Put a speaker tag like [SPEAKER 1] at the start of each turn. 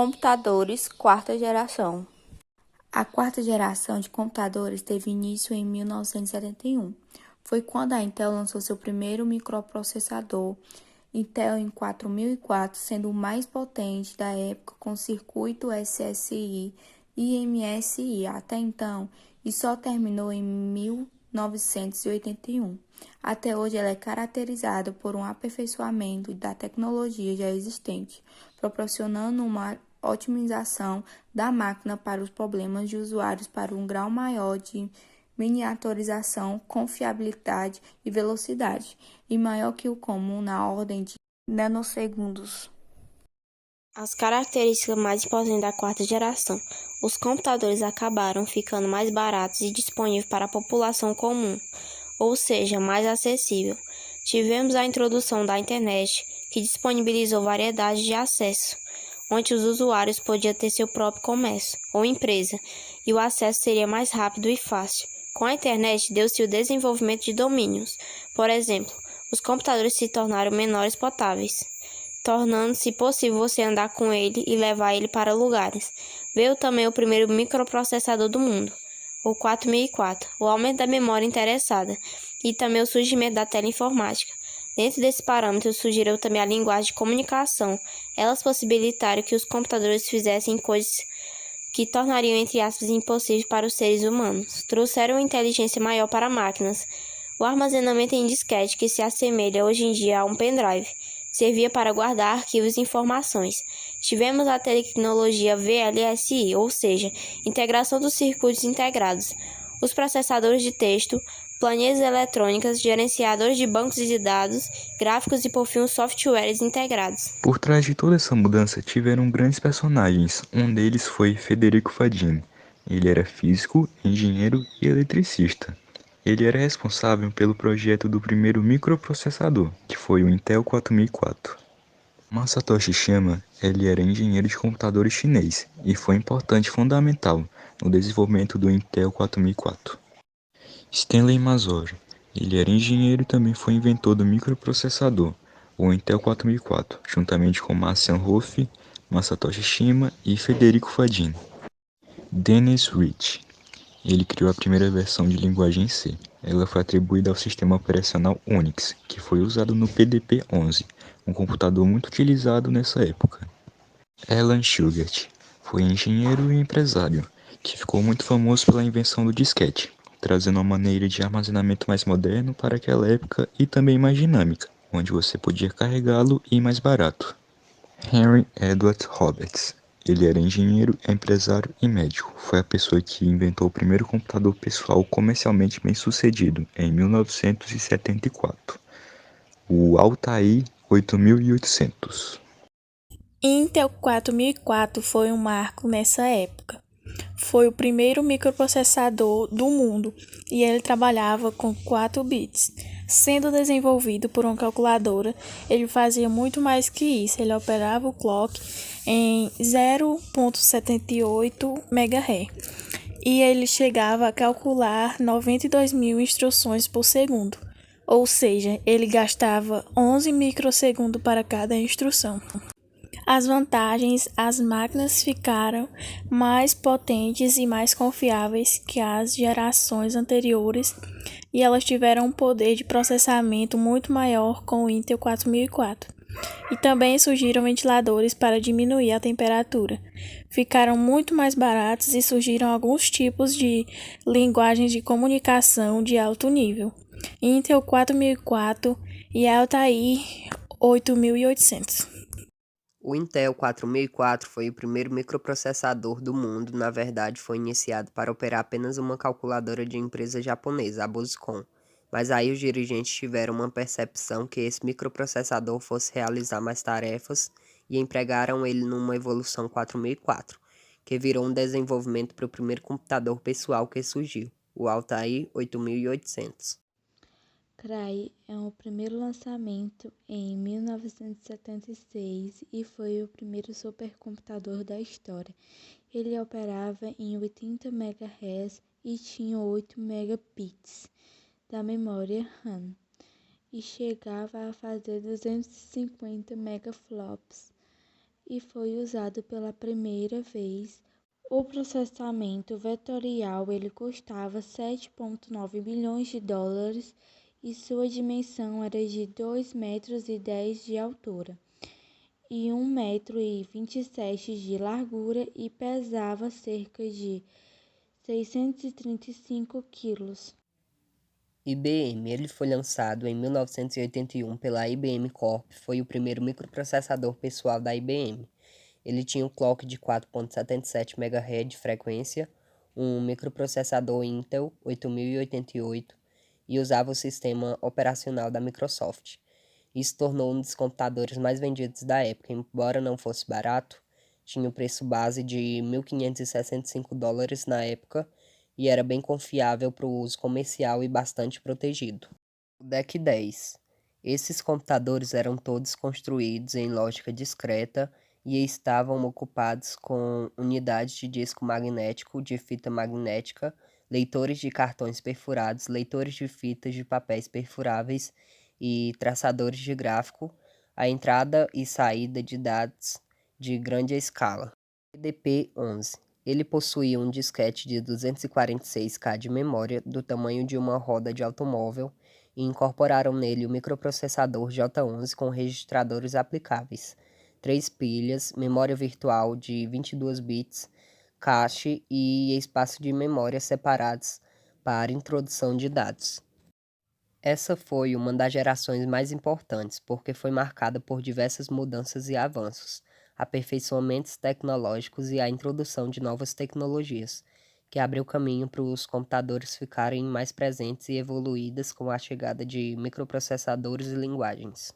[SPEAKER 1] Computadores quarta geração. A quarta geração de computadores teve início em 1971. Foi quando a Intel lançou seu primeiro microprocessador, Intel em 4004, sendo o mais potente da época com circuito SSI e MSI até então, e só terminou em 1981. Até hoje, ela é caracterizada por um aperfeiçoamento da tecnologia já existente, proporcionando uma otimização da máquina para os problemas de usuários para um grau maior de miniaturização, confiabilidade e velocidade, e maior que o comum na ordem de nanosegundos.
[SPEAKER 2] As características mais importantes da quarta geração. Os computadores acabaram ficando mais baratos e disponíveis para a população comum, ou seja, mais acessível. Tivemos a introdução da internet, que disponibilizou variedade de acesso, onde os usuários podiam ter seu próprio comércio ou empresa, e o acesso seria mais rápido e fácil. Com a internet, deu-se o desenvolvimento de domínios. Por exemplo, os computadores se tornaram menores potáveis, tornando-se possível você andar com ele e levar ele para lugares. Veio também o primeiro microprocessador do mundo, o 4004, o aumento da memória interessada e também o surgimento da teleinformática. Dentro desses parâmetros surgiram também a linguagem de comunicação. Elas possibilitaram que os computadores fizessem coisas que tornariam, entre aspas, impossíveis para os seres humanos. Trouxeram uma inteligência maior para máquinas. O armazenamento em disquete, que se assemelha hoje em dia a um pendrive, servia para guardar arquivos e informações. Tivemos a tecnologia VLSI, ou seja, integração dos circuitos integrados, os processadores de texto, planilhas eletrônicas, gerenciadores de bancos de dados, gráficos e, por fim, os softwares integrados.
[SPEAKER 3] Por trás de toda essa mudança tiveram grandes personagens. Um deles foi Federico Fadini. Ele era físico, engenheiro e eletricista. Ele era responsável pelo projeto do primeiro microprocessador, que foi o Intel 4004. Masatoshi Shima, ele era engenheiro de computadores chinês e foi importante e fundamental no desenvolvimento do Intel 4004. Stanley Mazor, ele era engenheiro e também foi inventor do microprocessador, o Intel 4004, juntamente com Marcian Hoff, Masatoshi Shima e Federico Fadini. Dennis Rich, ele criou a primeira versão de linguagem C. Ela foi atribuída ao sistema operacional Unix, que foi usado no PDP-11, um computador muito utilizado nessa época. Alan Shugart foi engenheiro e empresário, que ficou muito famoso pela invenção do disquete, trazendo uma maneira de armazenamento mais moderno para aquela época e também mais dinâmica, onde você podia carregá-lo e mais barato. Henry Edward Roberts. Ele era engenheiro, empresário e médico. Foi a pessoa que inventou o primeiro computador pessoal comercialmente bem-sucedido, em 1974, o Altair 8800.
[SPEAKER 4] Intel 4004 foi um marco nessa época. Foi o primeiro microprocessador do mundo e ele trabalhava com 4 bits. Sendo desenvolvido por uma calculadora, ele fazia muito mais que isso. Ele operava o clock em 0,78 MHz e ele chegava a calcular 92.000 instruções por segundo. Ou seja, ele gastava 11 microsegundos para cada instrução. As vantagens: as máquinas ficaram mais potentes e mais confiáveis que as gerações anteriores e elas tiveram um poder de processamento muito maior com o Intel 4004. E também surgiram ventiladores para diminuir a temperatura. Ficaram muito mais baratos e surgiram alguns tipos de linguagens de comunicação de alto nível. Intel 4004 e Altair 8800.
[SPEAKER 5] O Intel 4004 foi o primeiro microprocessador do mundo. Na verdade, foi iniciado para operar apenas uma calculadora de empresa japonesa, a Boscom. Mas aí os dirigentes tiveram uma percepção que esse microprocessador fosse realizar mais tarefas e empregaram ele numa evolução 4004, que virou um desenvolvimento para o primeiro computador pessoal que surgiu, o Altair 8800.
[SPEAKER 6] Cray é o primeiro lançamento em 1976 e foi o primeiro supercomputador da história. Ele operava em 80 MHz e tinha 8 megabits da memória RAM e chegava a fazer 250 megaflops e foi usado pela primeira vez. O processamento vetorial ele custava 7,9 bilhões de dólares e sua dimensão era de 2,10 metros de altura e 1,27 metros de largura e pesava cerca de 635 quilos.
[SPEAKER 5] IBM, ele foi lançado em 1981 pela IBM Corp, foi o primeiro microprocessador pessoal da IBM. Ele tinha um clock de 4,77 MHz de frequência, um microprocessador Intel 8088 e usava o sistema operacional da Microsoft. Isso tornou um dos computadores mais vendidos da época, embora não fosse barato, tinha o preço base de $1.565 na época e era bem confiável para o uso comercial e bastante protegido. O DEC 10. Esses computadores eram todos construídos em lógica discreta e estavam ocupados com unidades de disco magnético de fita magnética, leitores de cartões perfurados, leitores de fitas de papéis perfuráveis e traçadores de gráfico, a entrada e saída de dados de grande escala. EDP-11. Ele possuía um disquete de 246K de memória do tamanho de uma roda de automóvel e incorporaram nele o microprocessador J11 com registradores aplicáveis, 3 pilhas, memória virtual de 22 bits, cache e espaço de memória separados para introdução de dados. Essa foi uma das gerações mais importantes, porque foi marcada por diversas mudanças e avanços, aperfeiçoamentos tecnológicos e a introdução de novas tecnologias, que abriu caminho para os computadores ficarem mais presentes e evoluídas com a chegada de microprocessadores e linguagens.